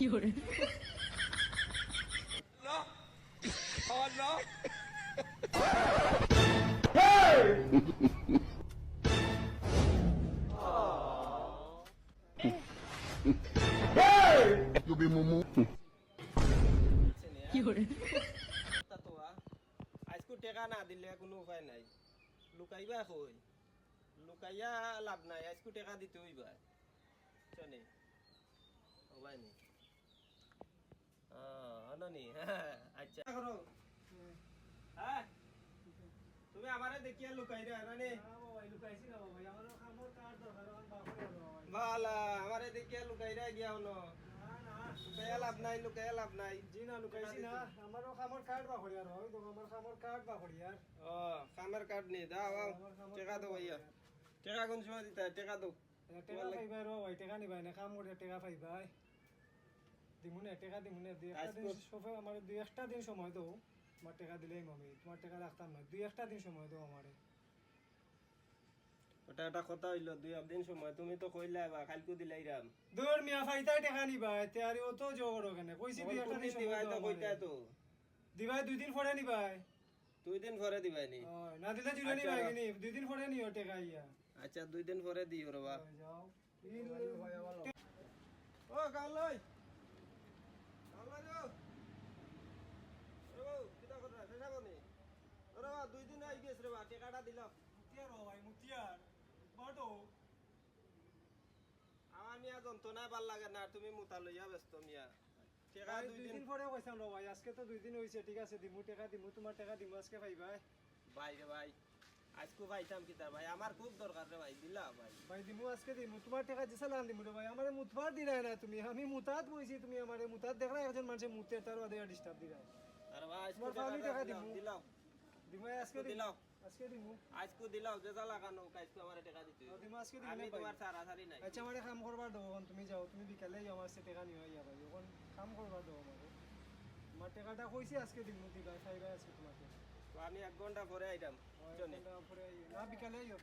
有人，You be mumu. 有人， আজকু টেকা না দিলে কোনো উপায় নাই লুকাইবা কই লুকাইয়া লাভ নাই আজকু টেকা দিতে হইবা চনে হবাই নি আননি আচ্ছা করো হ্যাঁ তুমি আমারে দেখিয়া লুকাই রে আননি বালা আমারে দেখিয়া লুকাই রে গিয়া হলো লুকাইয়া লাভ নাই জি না লুকাইছি না আমারও খামর কার্ড বা করি আর হয় তো আমার খামর কার্ড বা করি আর খামের কার্ড নি দাও টেকা দাও ভাইয়া টেকা কোন সময় দিতা টেকা দাও টাকা পাইবাই রো ভাই টাকা নিবাই না কাম করে টাকা পাইবাই দিমুনে টাকা দিমুনে দুই একটা দিন সফে আমার দুই একটা দিন সময় দাও আমার টাকা দিলেই আমি তোমার টাকা রাখতাম না দুই একটা দিন সময় দাও আমারে ওটা একটা কথা হইলো দুই দিন সময় তুমি তো কইলা বা কালকে দিলাইরাম দূর মিয়া ফাইতাই টাকা নিবাই তেয়ারি অত জোর কেন কইছি দুই একটা দিন সময় দিবাই তো দাও কইতা তো দিবাই দুই দিন পরে নিবাই 2 দিন পরে দিবাই নি না দিলে জুলে নিবাই কিনি দুই দিন পরে নিও টাকা ইয়া আচ্ছা 2 দিন পরে দিও রে বা যাও ও কালই কালই যাও ও কিটা কররা শেষ হবনি ওরে বা 2 দিন আই গেছ রে বা টাকাটা দিল মুতিয়ার ও ভাই মুতিয়ার বড় আমার মিয়া যন্ত্রণা ভাল লাগে না তুমি মুতা লইয়া ব্যস্ত মিয়া টাকা ভাই 2 দুই দিন দিন পরে কইছাম রে ভাই আজকে তো দুই দিন হইছে ঠিক আছে দিমু টাকা দিমু তোমার টাকা দিমু আজকে পাইবাই ভাই রে ভাই আজকে পাইতাম কিতা ভাই আমার খুব দরকার রে ভাই দিলা ভাই ভাই দিমু আজকে দিমু তোমার টাকা যে সালাম দিমু রে ভাই আমারে মুতবার দিলাই না তুমি আমি মুতাত বইছি তুমি আমারে মুতাত দেখলা একজন মানুষে মুতে তার বাদে ডিস্টার্ব দিলাই আরে ভাই আজকে তোমার ফালি টাকা দিমু দিলাও দিমু আজকে দিলাও আজকে দিমু আজকে দিলাও যে যা লাগানো কাজকে আমারে টাকা দিতে হইবে। দিমু আজকে আমি দিমু তোমার সারাসারি নাই আচ্ছা আমারে কাম করবার দাও এখন তুমি যাও তুমি বিকালে যাও আমার সে টাকা নিও ইয়া ভাই এখন কাম করবার দাও আমারে আমার টাকাটা কইছি আজকে দিমু দিবাই খাইবাই আজকে তোমাকে তো আমি 1 ঘন্টা পরে আইতাম চলে না বিকালে আইও